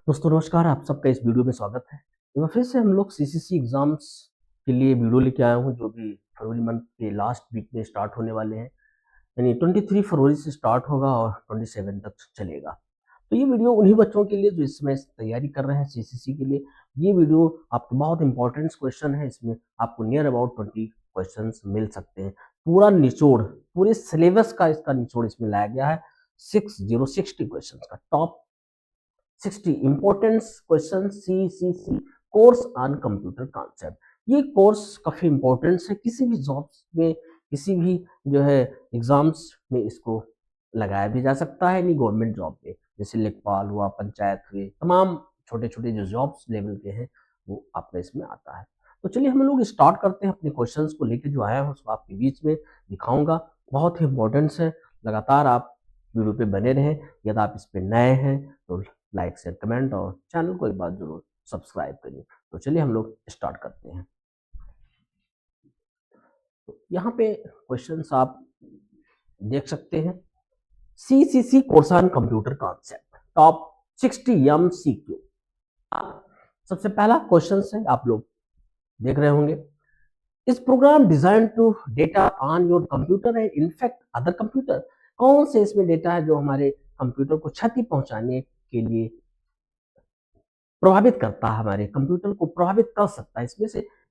दोस्तों नमस्कार, आप सबका इस वीडियो में स्वागत है। तो फिर से हम लोग सीसीसी एग्ज़ाम्स के लिए वीडियो लेके आया हूँ, जो भी फरवरी मंथ के लास्ट वीक में स्टार्ट होने वाले हैं। यानी 23 फरवरी से स्टार्ट होगा और 27 तक चलेगा। तो ये वीडियो उन्हीं बच्चों के लिए जो इस समय तैयारी कर रहे हैं सीसीसी के लिए। ये वीडियो आपके बहुत इंपॉर्टेंट क्वेश्चन है, इसमें आपको नियर अबाउट 20 क्वेश्चंस मिल सकते हैं। पूरा निचोड़, पूरे सिलेबस का इसका निचोड़ इसमें लाया गया है। 60 क्वेश्चंस का top 60 important question CCC course on computer concept. ये कोर्स काफी इम्पोर्टेंट है, किसी भी जॉब्स में, किसी भी जो है एग्जाम्स में इसको लगाया भी जा सकता है। नहीं गवर्नमेंट जॉब में, जैसे लेखपाल हुआ, पंचायत हुए, तमाम छोटे छोटे जो जॉब्स लेवल के हैं वो आपका इसमें आता है। तो चलिए हम लोग स्टार्ट करते हैं। अपने क्वेश्चंस को लेके जो आया हूँ उसको आपके बीच में दिखाऊंगा। बहुत ही इम्पोर्टेंट है, लगातार आप वीडियो पे बने रहें। यदि आप इस पे नए हैं तो लाइक शेयर कमेंट और चैनल को एक बार जरूर सब्सक्राइब करिए। तो चलिए हम लोग स्टार्ट करते हैं। तो यहाँ पे क्वेश्चंस आप देख सकते हैं। CCC course on computer concept top 60 MCQ। सबसे पहला क्वेश्चन है, आप लोग देख रहे होंगे। इस program design to data on your computer and infect other computer. कौन से इसमें डेटा है जो हमारे कंप्यूटर को क्षति पहुंचाने के लिए प्रभावित करता है, हमारे कंप्यूटर को प्रभावित कर सकता है।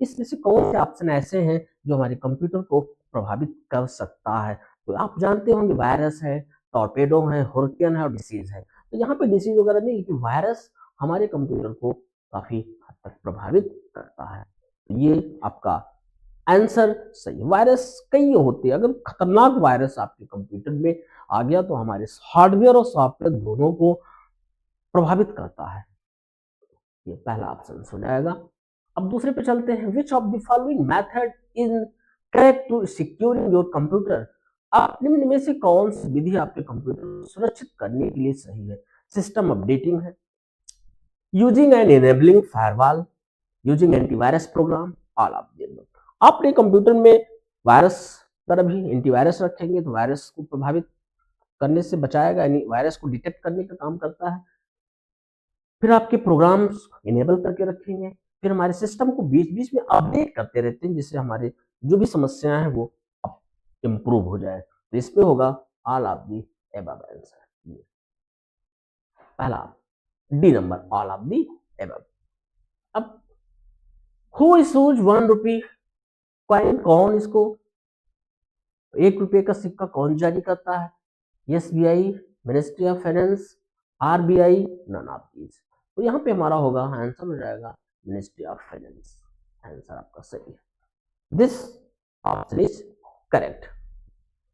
इसमें से कौन से ऑप्शन ऐसे हैं जो हमारे कंप्यूटर को प्रभावित कर सकता है। तो आप जानते होंगे वायरस है, टॉर्पेडो है, हुरिकेन है और डिसीज है। तो यहाँ पे डिसीज वगैरह नहीं, लेकिन वायरस हमारे कंप्यूटर को काफी हद तक प्रभावित करता है। तो ये आपका आंसर सही। वायरस कई होते हैं, अगर खतरनाक वायरस आपके कंप्यूटर में आ गया तो हमारे हार्डवेयर और सॉफ्टवेयर दोनों को प्रभावित करता है। ये पहला ऑप्शन हो जाएगा। अब दूसरे पे चलते हैं। Which of the following method is correct to securing your computer. आप निम्न में से कौन सी विधि आपके कंप्यूटर को सुरक्षित करने के लिए सही है। सिस्टम अपडेटिंग है, using and enabling firewall, using antivirus program, all of the above. आप अपने कंप्यूटर में वायरस पर भी एंटीवायरस रखेंगे तो वायरस को प्रभावित करने से बचाएगा, यानी वायरस को डिटेक्ट करने का काम करता है। फिर आपके प्रोग्राम्स इनेबल करके रखेंगे। फिर हमारे सिस्टम को बीच बीच में अपडेट करते रहते हैं, जिससे हमारे जो भी समस्याएं हैं वो इम्प्रूव हो जाए। तो इसमें होगा all of the above answer. पहला D number, all of the above. अब हु इशूज 1 रुपी कॉइन, कौन इसको 1 रुपये का सिक्का कौन जारी करता है। SBI, ministry of finance, RBI, none of these. तो यहाँ पे हमारा होगा आंसर हो जाएगा मिनिस्ट्री ऑफ फाइनेंस। आंसर आपका सही है। This option is correct.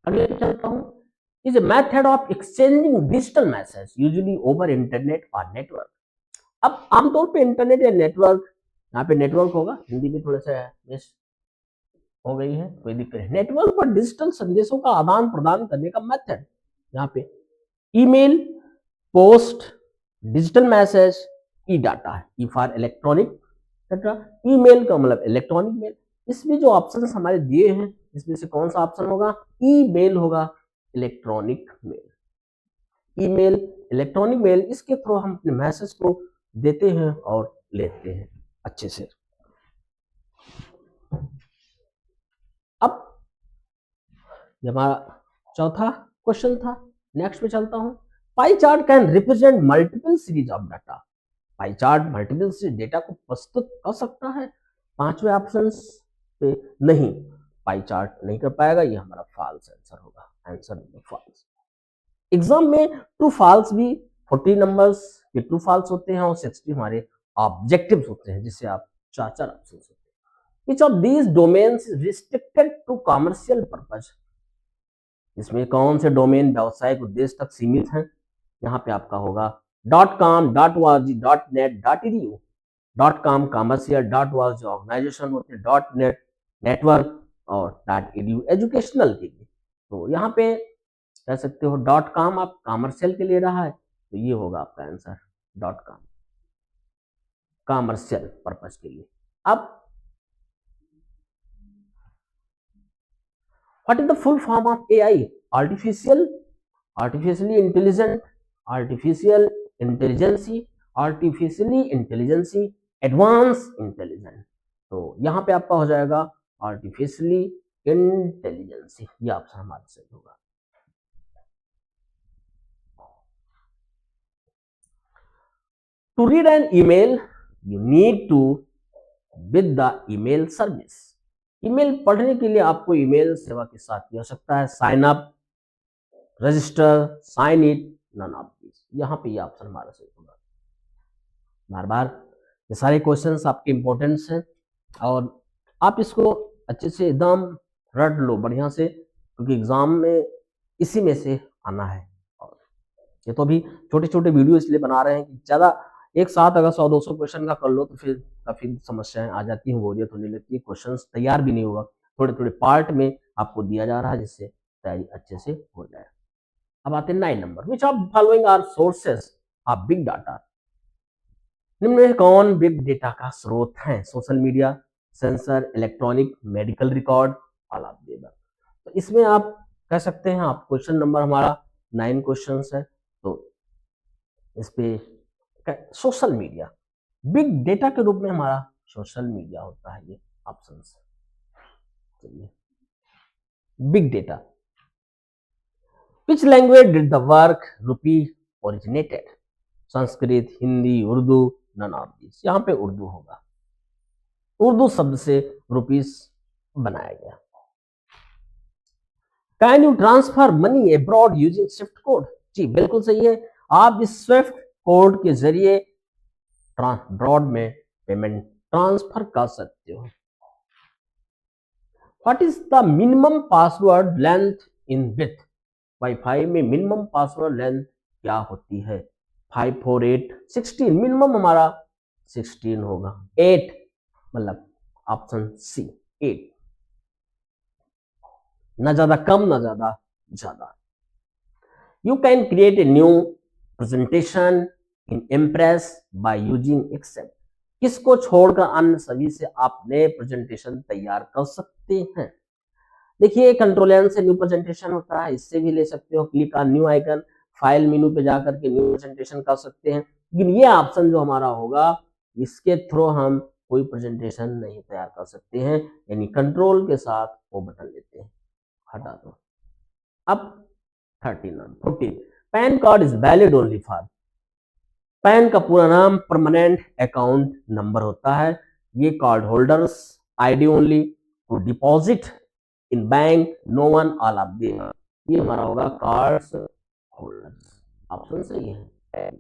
अगले पे चलता हूँ। Is a method of exchanging digital message usually over internet और नेटवर्क। अब आमतौर पे इंटरनेट या नेटवर्क, यहाँ पे नेटवर्क होगा, हिंदी में थोड़ा सा मिस हो गई है, कोई दिक्कत नहीं। नेटवर्क पर डिजिटल संदेशों का आदान प्रदान करने का मेथड, यहाँ पे ईमेल, पोस्ट, डिजिटल मैसेज, ई डाटा है। E for electronic data, email का मतलब इलेक्ट्रॉनिक मेल। इसमें जो ऑप्शन हमारे दिए हैं इसमें से कौन सा ऑप्शन होगा। ईमेल होगा, electronic mail. Email, electronic mail, इसके थ्रू हम अपने मैसेज को देते हैं और लेते हैं अच्छे से। अब ये हमारा चौथा क्वेश्चन था। नेक्स्ट पे चलता हूं। Pie chart can represent multiple series of data. Pie chart multiple series data को प्रस्तुत कर सकता है। पांचवें ऑप्शन पे नहीं, पाई चार्ट नहीं कर पाएगा, ये हमारा फॉल्स आंसर होगा। Answer number false. एग्जाम में ट्रू फॉल्स भी 40 नंबर्स के ट्रू फॉल्स होते हैं और 60 हमारे ऑब्जेक्टिव्स होते हैं, जिससे आप चार चार ऑप्शन होते हैं। Which of these domains is restricted to commercial purpose? इसमें कौन से डोमेन व्यावसायिक उद्देश्य तक सीमित हैं। यहाँ पे आपका होगा .com, .org, .net, .edu। .com commercial, .org organization होते हैं, .net नेटवर्क और .edu एजुकेशनल के लिए। तो यहाँ पे कह सकते हो .com आप कॉमर्शियल के लिए रहा है, तो ये होगा आपका आंसर .com कॉमर्शियल पर्पज के लिए। अब what is the full form of AI? Artificially intelligent, artificial intelligence artificially intelligence, advance intelligence. तो यहाँ पे आपका हो जाएगा आर्टिफिशियली इंटेलिजेंसी, ये ऑप्शन हमारा सही होगा। To read an email you need to with the email service. Email पढ़ने के लिए आपको ईमेल सेवा के साथ की आवश्यकता है। Sign up, register, sign it, none of this. यहाँ पे ये ऑप्शन हमारा सही होगा। बार बार ये सारे क्वेश्चंस आपके इंपॉर्टेंस हैं और आप इसको अच्छे से एकदम रट लो बढ़िया से, क्योंकि एग्जाम में इसी में से आना है। और ये तो अभी छोटे छोटे वीडियो इसलिए बना रहे हैं कि ज़्यादा एक साथ अगर 100-200 क्वेश्चन का कर लो तो फिर काफ़ी समस्याएं आ जाती हैं, बोरियत होने लगती है, क्वेश्चन तैयार भी नहीं होगा। थोड़े थोड़े पार्ट में आपको दिया जा रहा है जिससे तैयारी अच्छे से हो जाए। अब आते हैं 9 नंबर, which of following are sources of big data. निम्न में कौन बिग डेटा का स्रोत है? Social media, sensor, electronic, medical record, all of the above. तो इसमें आप कह सकते हैं, आप क्वेश्चन नंबर हमारा 9 क्वेश्चन है, तो इस पे सोशल मीडिया बिग डेटा के रूप में हमारा सोशल मीडिया होता है, ये ऑप्शन चलिए। Big data, which language did the word rupee originated? Sanskrit, Hindi, Urdu, none of this. यहाँ पे उर्दू होगा, उर्दू शब्द से रुपीस बनाया गया। Can you transfer money abroad using SWIFT code? जी बिल्कुल सही है, आप इस स्विफ्ट कोड के जरिए अब्रॉड में पेमेंट ट्रांसफर कर सकते हो। What is the minimum password length in with? Wifi में मिनिमम पासवर्ड लेंथ क्या होती है? 548, 16, मिनिमम हमारा 16 होगा। 8 मतलब ऑप्शन सी 8, ना ज्यादा कम ना ज्यादा ज्यादा। You can create a new presentation in Impress by using Excel. किसको छोड़कर अन्य सभी से आप नए प्रेजेंटेशन तैयार कर सकते हैं? देखिए कंट्रोल एन से न्यू प्रेजेंटेशन होता है, इससे भी ले सकते हो, click on new icon, file menu पे जाकर के न्यू प्रेजेंटेशन कर सकते हैं। लेकिन ये ऑप्शन जो हमारा होगा, इसके थ्रू हम कोई प्रेजेंटेशन नहीं तैयार कर सकते हैं, यानी कंट्रोल के साथ वो बटन लेते हैं, हटा दो। अब 14, PAN card is valid only for. PAN का पूरा नाम परमानेंट अकाउंट नंबर होता है। ये card holders ID only to deposit in bank, no one, all of the. ये हमारा होगा कार्ड्स होल्डर्स, ऑप्शन सही है।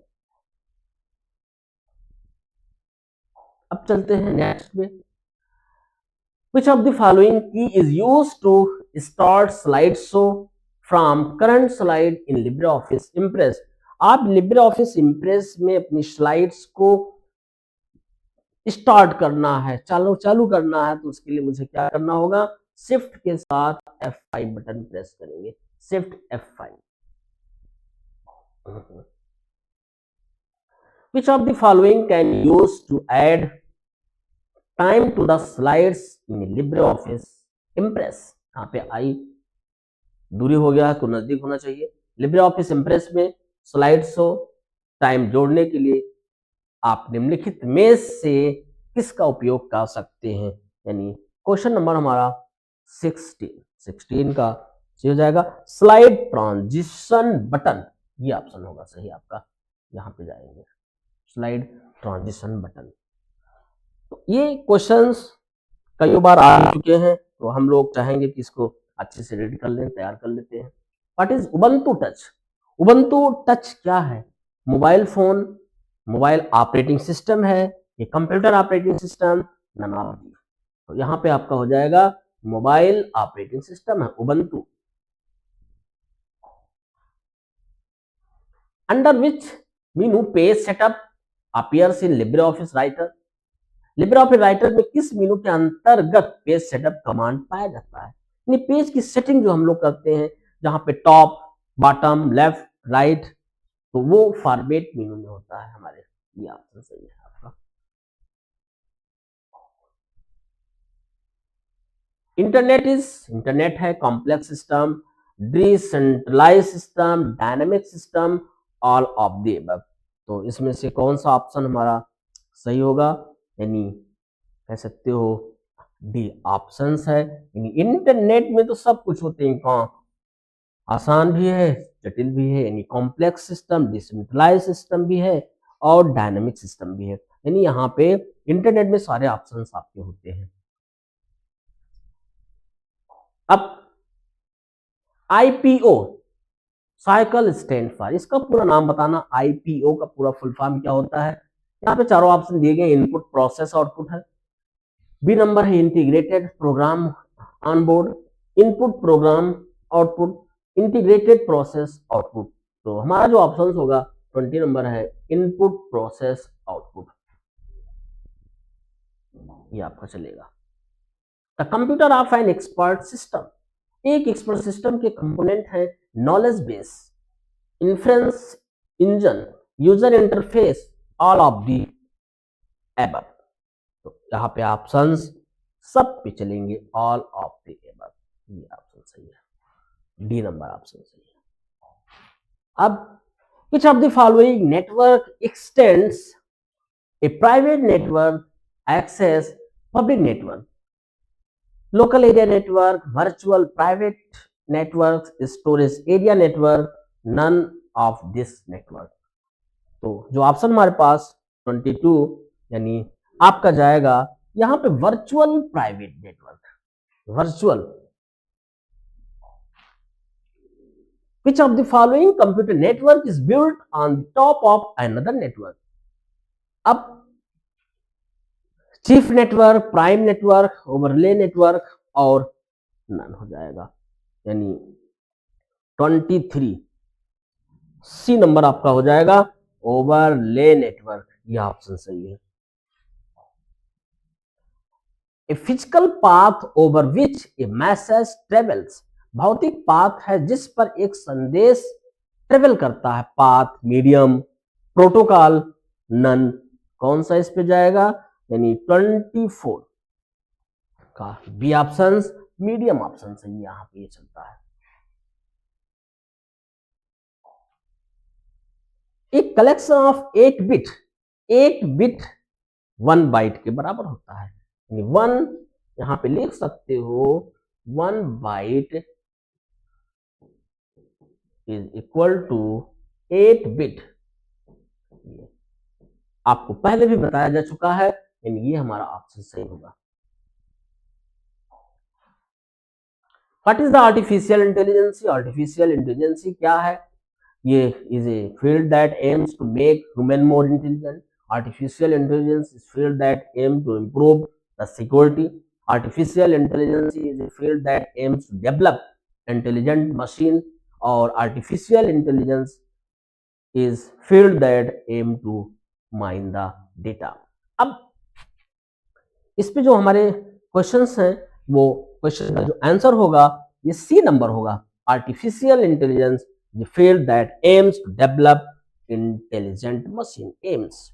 अब चलते हैं नेक्स्ट पे। Which of the following key is used to start slideshow from current slide in LibreOffice Impress? आप LibreOffice Impress में अपनी स्लाइड्स को स्टार्ट करना है, चालू करना है, तो उसके लिए मुझे क्या करना होगा? शिफ्ट के साथ F5 बटन प्रेस करेंगे, shift F5। Which of the following can use to add time to the slides in LibreOffice Impress? यहाँ पे आई दूरी हो गया तो नजदीक होना चाहिए। LibreOffice Impress में स्लाइड शो टाइम जोड़ने के लिए आप निम्नलिखित में से किसका उपयोग कर सकते हैं? यानी क्वेश्चन नंबर हमारा 16 का हो जाएगा स्लाइड ट्रांजिशन बटन, ये ऑप्शन होगा सही आपका। यहाँ पे जाएंगे स्लाइड ट्रांजिशन बटन। तो ये क्वेश्चंस कई बार आ चुके हैं, तो हम लोग चाहेंगे कि इसको अच्छे से रीड कर लें, तैयार कर लेते हैं। What is Ubuntu touch? Ubuntu touch क्या है? Mobile phone, mobile operating system है, ये computer operating system, none of these. तो यहाँ पे आपका हो जाएगा मोबाइल ऑपरेटिंग सिस्टम है Ubuntu. Under which menu page setup appears in LibreOffice Writer? LibreOffice Writer में किस मेनू के अंतर्गत पेज सेटअप कमांड पाया जाता है? यानी पेज की सेटिंग जो हम लोग करते हैं, जहां पे टॉप, बॉटम, लेफ्ट, राइट, तो वो फॉर्मेट मेनू में होता है हमारे। ये ऑप्शन सही है आपका। इंटरनेट है, complex system, decentralize system, dynamic system, all of the above. तो इसमें से कौन सा ऑप्शन हमारा सही होगा, यानी कह सकते हो डी ऑप्शंस है। यानी इंटरनेट में तो सब कुछ होते हैं, कौन आसान भी है, जटिल भी है, यानी कॉम्प्लेक्स सिस्टम, डिसेंट्रलाइज सिस्टम भी है और डायनामिक सिस्टम भी है। यानी यहाँ पे इंटरनेट में सारे ऑप्शंस आपके होते हैं। अब आईपीओ साइकिल स्टैंड फॉर, इसका पूरा नाम बताना। आईपीओ का पूरा फुल फॉर्म क्या होता है? यहाँ पे चारों ऑप्शन दिए गए, इनपुट प्रोसेस आउटपुट है। बी नंबर है integrated program on board, input program output, integrated process output. तो हमारा जो ऑप्शन होगा 20 नंबर है इनपुट प्रोसेस आउटपुट, ये आपका चलेगा। The computer of an expert system, एक एक्सपर्ट सिस्टम के कंपोनेंट है knowledge base, inference engine, user interface, all of the above. तो यहाँ पे ऑप्शंस सब पे चलेंगे, ऑल ऑफ दी एबव, ये ऑप्शन सही है, डी नंबर ऑप्शन सही है। अब which of the following network extends a private network access public network? Local area network, virtual private networks, storage area network, none of this network। तो जो option हमारे पास 22 यानी आपका जाएगा यहाँ पे virtual private network, virtual. Which of the following computer network is built on top of another network? अब chief network, prime network, overlay network और नन हो जाएगा, यानी 23 सी नंबर आपका हो जाएगा ओवरले नेटवर्क, यह ऑप्शन सही है। A physical path over which A message travels, भौतिक पाथ है जिस पर एक संदेश ट्रेवल करता है। पाथ, मीडियम, प्रोटोकॉल, नन, कौन सा इस पे जाएगा, यानी 24 का बी ऑप्शन मीडियम ऑप्शन सही यहां पे चलता है। एक collection of 8 bit, 8 bit 1 byte के बराबर होता है, यानी 1 यहां पे लिख सकते हो 1 byte is equal to 8 bit. आपको पहले भी बताया जा चुका है, यानी ये हमारा ऑप्शन सही होगा। What is the artificial intelligence? Artificial intelligence क्या है? ये is a field that aims to make human more intelligent. Artificial intelligence is field that aim to improve the security. Artificial intelligence is a field that aims to develop intelligent machine, और artificial intelligence is field that aim to mine the data। अब इस पे जो हमारे questions हैं वो question का जो आंसर होगा ये सी नंबर होगा। Artificial intelligence the field that aims to develop intelligent machine, aims.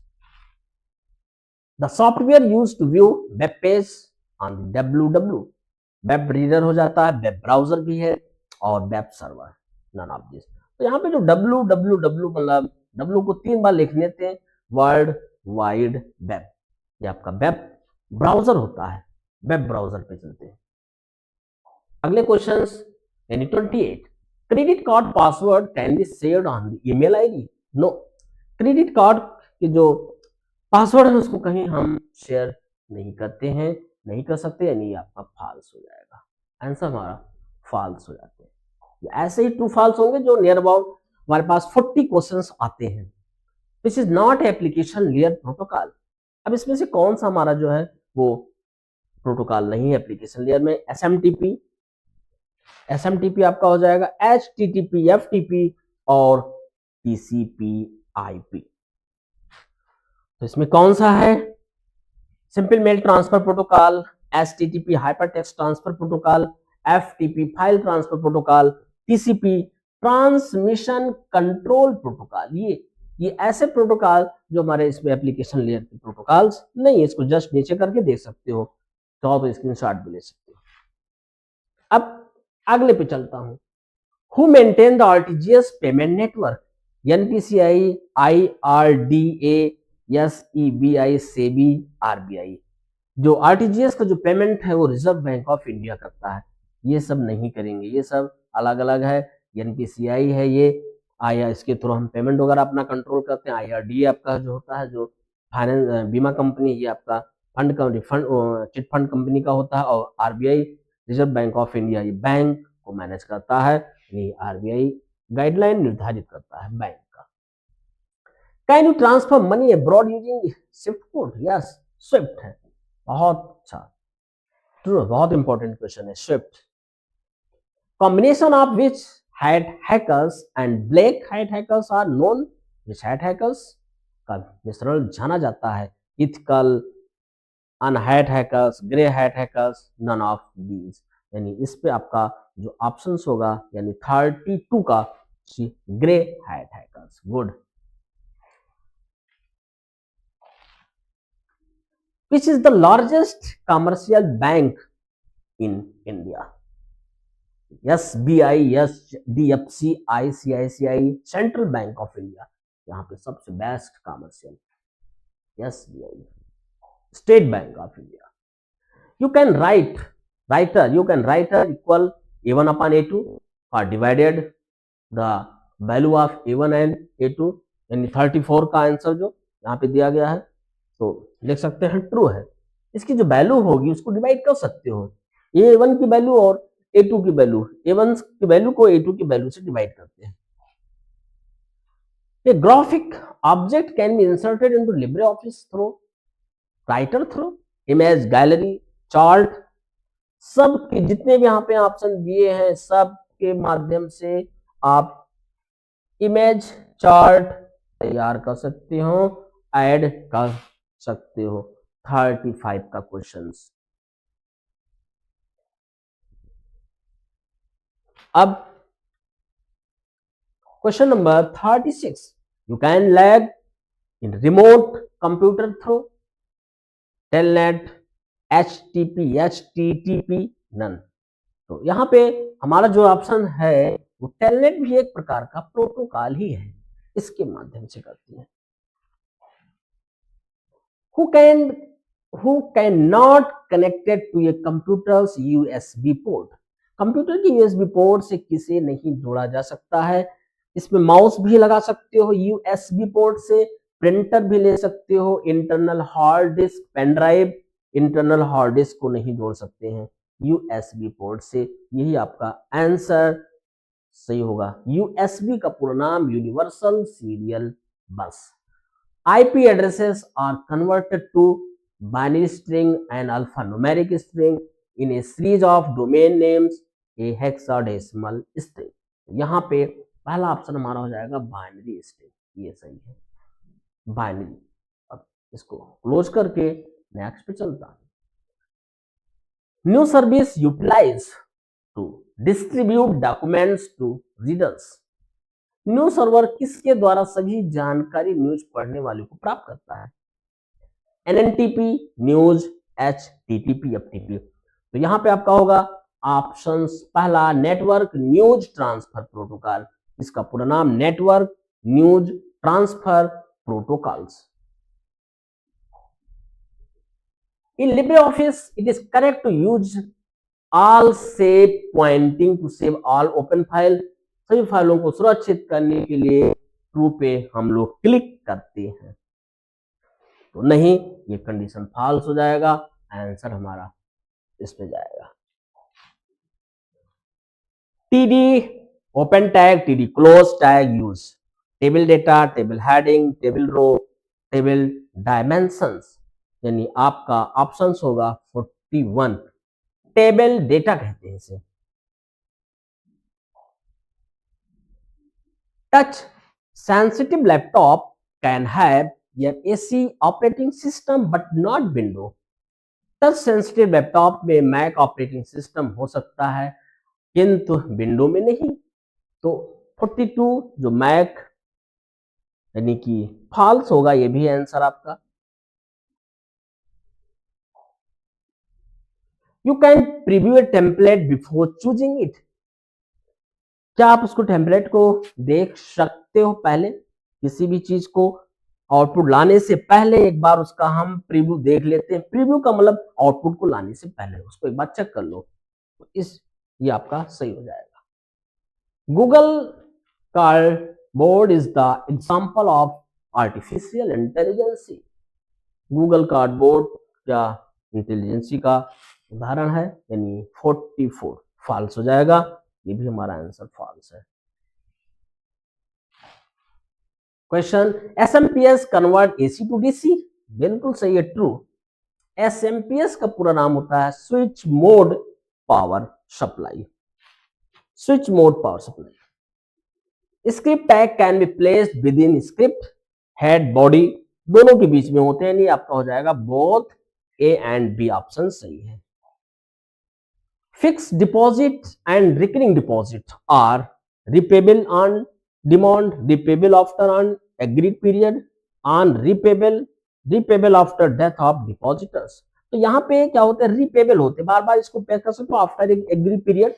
The software used to view web page on www, web reader हो जाता है, वेब ब्राउजर भी है और web server, none of this. तो यहाँ पे जो www मतलब w को 3 बार लिख लेते हैं, वर्ल्ड वाइड वेब, ये आपका वेब ब्राउजर होता है, वेब ब्राउजर पे चलते हैं। अगले क्वेश्चंस यानी 28, credit card password can be shared on the email ID? No, credit card के जो पासवर्ड है उसको कहीं हम शेयर नहीं करते हैं, नहीं कर सकते, यानी आपका फॉल्स हो जाएगा। आंसर हमारा फॉल्स हो जाते हैं। ऐसे ही ट्रू फॉल्स होंगे जो नियर अबाउट हमारे पास 40 क्वेश्चंस आते हैं। This is not application layer protocol. अब इसमें से कौन सा हमारा जो है वो प्रोटोकॉल नहीं है एप्लीकेशन लेयर में? एसएमटीपी, एसएमटीपी आपका हो जाएगा एचटीटीपी, एफटीपी और टीसीपी/आईपी। तो इसमें कौन सा है? Simple mail transfer protocol, HTTP hyper text transfer protocol, FTP file transfer protocol, TCP transmission control protocol. ये ऐसे प्रोटोकॉल जो हमारे इसमें एप्लीकेशन लेयर के प्रोटोकॉल्स नहीं है। इसको जस्ट नीचे करके देख सकते हो, तो स्क्रीनशॉट भी ले सकते हो। अब अगले पे चलता हूं। Who maintain the RTGS payment network? NPCI, IRDA, SEBI, SEBI, RBI. जो आरटीजीएस का जो पेमेंट है वो रिजर्व बैंक ऑफ इंडिया करता है, ये सब नहीं करेंगे, ये सब अलग अलग है। एनपीसीआई है ये, आया इसके थ्रू हम पेमेंट वगैरह अपना कंट्रोल करते हैं। आईआरडीए आपका जो होता है, जो फाइनेंस बीमा कंपनी, ये आपका फंड का रिफंड चिट फंड कंपनी का होता है। और RBI, reserve bank of India, ये बैंक को मैनेज करता है, यानी आरबीआई गाइडलाइन निर्धारित करता है बैंक का। Can you transfer money abroad using SWIFT code? Yes, SWIFT है, बहुत अच्छा, ट्रू, बहुत इंपॉर्टेंट क्वेश्चन है SWIFT. Combination of white hat hackers and black hat hackers are known? White hat hackers का मिश्रण जाना जाता है, इथिकल, अनहैट hackers, grey hat hackers, none of these. यानी इस पे आपका जो ऑप्शंस होगा, यानी 32 का grey hat hackers. Good. Which is the largest commercial bank in India? SBI, HDFC, ICICI, central bank of India, यहाँ पे सबसे best commercial SBI, state bank of India. You can write equal A1 upon A2 or divided the value of A1 and A2, यानी 34 का answer जो यहाँ पे दिया गया है, तो लिख सकते हैं ट्रू है। इसकी जो वैल्यू होगी उसको डिवाइड कर सकते हो, A1 की वैल्यू और A2 की वैल्यू, A1 की वैल्यू को A2 की वैल्यू से डिवाइड करते हैं। A graphic object can be inserted into LibreOffice through writer through, image gallery, chart, सब के जितने भी यहाँ पे ऑप्शन दिए हैं सब के माध्यम से आप इमेज चार्ट तैयार कर सकते हो, ऐड कर सकते हो। 35 का क्वेश्चंस। अब question number 36, you can log in remote computer through telnet, HTTP, none. तो यहाँ पे हमारा जो ऑप्शन है वो टेलनेट भी एक प्रकार का प्रोटोकॉल ही है, इसके माध्यम से करती है। Who can not connected to a computer's USB port? Computer की USB पोर्ट से किसे नहीं जोड़ा जा सकता है? इसमें माउस भी लगा सकते हो USB पोर्ट से, प्रिंटर भी ले सकते हो, internal hard disk, pen drive, internal hard disk को नहीं जोड़ सकते हैं USB पोर्ट से। यही आपका आंसर सही होगा। USB का पूरा नाम यूनिवर्सल सीरियल बस। IP addresses are converted to binary string and alphanumeric string in a series of domain names, a hexadecimal string। यहाँ पे पहला ऑप्शन हमारा हो जाएगा बाइनरी स्ट्रिंग, ये सही है, बाइनरी। अब इसको क्लोज करके नेक्स्ट पे चलता है। New service utilize to distribute documents to readers. News server किसके द्वारा सभी जानकारी न्यूज पढ़ने वाले को प्राप्त करता है? NNTP, news, HTTP, FTP। तो यहाँ पे आपका होगा ऑप्शन पहला, नेटवर्क न्यूज ट्रांसफर प्रोटोकॉल। इसका पूरा नाम network news transfer protocols. In LibreOffice, it is correct to use all save pointing to save all open file। सभी फाइलों को सुरक्षित करने के लिए ट्रू पे हम लोग क्लिक करते हैं, तो नहीं, ये कंडीशन फॉल्स हो जाएगा, आंसर हमारा इस पे जाएगा। TD open tag, TD close tag use, table data, table heading, table row, table dimensions, यानी आपका ऑप्शंस होगा 41, टेबल डेटा कहते हैं इसे। Touch sensitive laptop can have an AC operating system but not Windows। Touch sensitive laptop में Mac operating system हो सकता है किंतु विंडो में नहीं। तो 42 जो मैक यानी कि फॉल्स होगा, ये भी आंसर आपका। You can preview A template before choosing it. क्या आप उसको टेम्पलेट को देख देखते हो पहले, किसी भी चीज को आउटपुट लाने से पहले एक बार उसका हम प्रीव्यू देख लेते हैं। प्रीव्यू का मतलब आउटपुट को लाने से पहले उसको एक बार चेक कर लो, तो ये आपका सही हो जाएगा। Google cardboard is the example of artificial intelligence. Google cardboard क्या इंटेलिजेंसी का उदाहरण है, यानी 44 फॉल्स हो जाएगा, ये भी हमारा आंसर फॉल्स है। Question, SMPS convert AC to DC, बिल्कुल सही है, ट्रू। एसएमपीएस का पूरा नाम होता है switch mode power supply. Switch mode power supply. Script tag can be placed with in script head body, दोनों के बीच में होते हैं, नहीं आपका हो जाएगा both A and B, option सही है। Fix deposit and recurring deposit are repayable on demand, repayable after on agreed period, on repayable after death of depositors. तो यहाँ पे क्या होता है, रिपेबल होते हैं, बार बार इसको पे कर सकते हो आफ्टर एग्रीड पीरियड।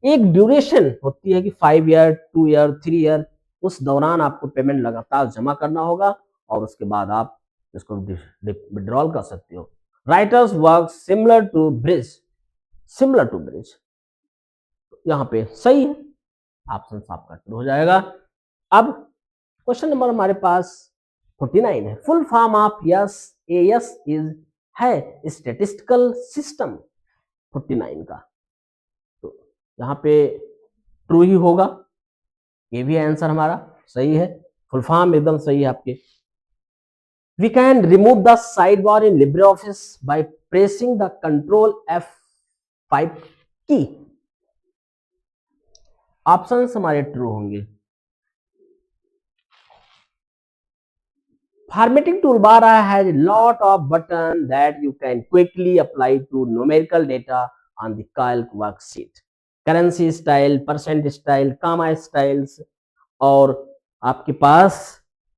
एक ड्यूरेशन होती है कि 5 ईयर, 2 ईयर, 3 ईयर, उस दौरान आपको पेमेंट लगातार जमा करना होगा और उसके बाद आप इसको विड्रॉल कर सकते हो। Writers work similar to bridge, similar to bridge, यहाँ पे सही है, ऑप्शन आपका ट्रू हो जाएगा। अब क्वेश्चन नंबर हमारे पास 49 है। Full form of as is है स्टैटिस्टिकल सिस्टम, 49 का, तो यहाँ पे ट्रू ही होगा, ये भी आंसर हमारा सही है, फुल फॉर्म एकदम सही है आपके। We can remove the side bar in Libre Office by pressing the control F5 key, options हमारे ट्रू होंगे। Formatting toolbar has a lot of buttons that you can quickly apply to numerical data on the calc worksheet. Currency style, percent style, comma styles, और आपके पास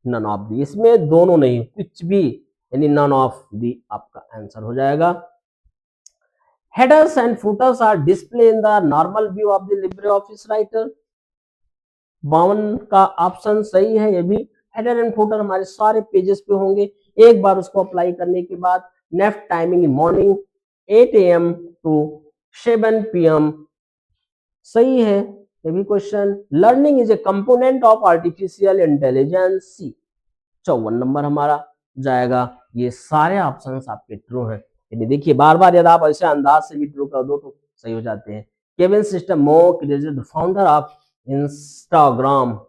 none of the, इसमें दोनों नहीं, कुछ भी, यानी none of the आपका answer हो जाएगा। Headers and footers are displayed in the normal view of the LibreOffice Writer, 52 का ऑप्शन सही है, ये भी। हेडर एंड फुटर हमारे सारे पेजेस पे होंगे, एक बार उसको अप्लाई करने के बाद NEFT timing in morning 8 AM to 7 PM, सही है ये भी question. Learning is a component of artificial intelligence, 54 number हमारा जाएगा। ये सारे ऑप्शंस आपके ट्रू हैं, यदि देखिए बार बार यदि आप ऐसे अंदाज से भी ट्रू कर दो तो सही हो जाते हैं। Kevin Systrom is the founder of Instagram,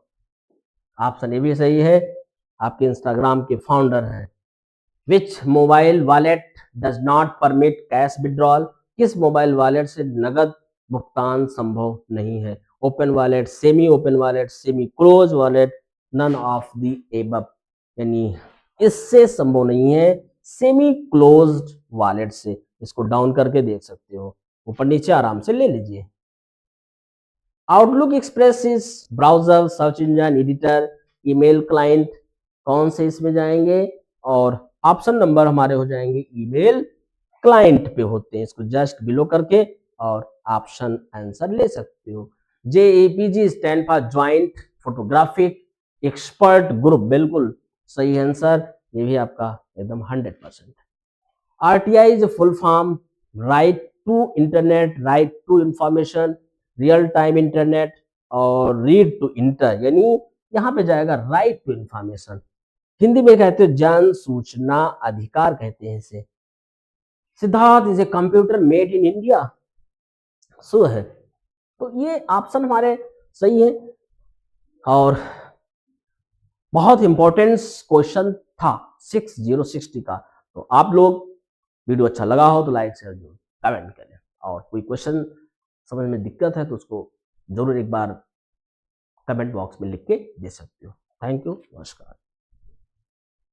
option ये भी सही है, आपके इंस्टाग्राम के फाउंडर हैं। Which mobile wallet does not permit cash withdrawal, किस मोबाइल वॉलेट से नगद भुगतान संभव नहीं है? Open wallet, semi closed wallet, none of the above, यानी इससे संभव नहीं है, सेमी क्लोज्ड वॉलेट से। इसको डाउन करके देख सकते हो, ऊपर नीचे आराम से ले लीजिए। Outlook express is browser, search engine, editor, email client, कौन से इसमें जाएंगे? और ऑप्शन नंबर हमारे हो जाएंगे ईमेल क्लाइंट पे होते हैं, इसको जस्ट बिलो करके और ऑप्शन आंसर ले सकते हो। JAPG stand for joint photographic expert group, बिल्कुल सही आंसर, ये भी आपका एकदम 100%। RTI is full form right to internet, right to information, real time internet और रीड टू इंटर, यानी यहाँ पे जाएगा राइट टू इंफॉर्मेशन। हिंदी में कहते हैं जन सूचना अधिकार कहते हैं इसे। Siddharth is a computer made in India, so है, तो ये ऑप्शन हमारे सही है। और बहुत इंपॉर्टेंट क्वेश्चन था 6060 का, तो आप लोग वीडियो अच्छा लगा हो तो लाइक शेयर जरूर कमेंट करें, और कोई क्वेश्चन समझ में दिक्कत है तो उसको जरूर एक बार कमेंट बॉक्स में लिख के दे सकते हो। थैंक यू, नमस्कार।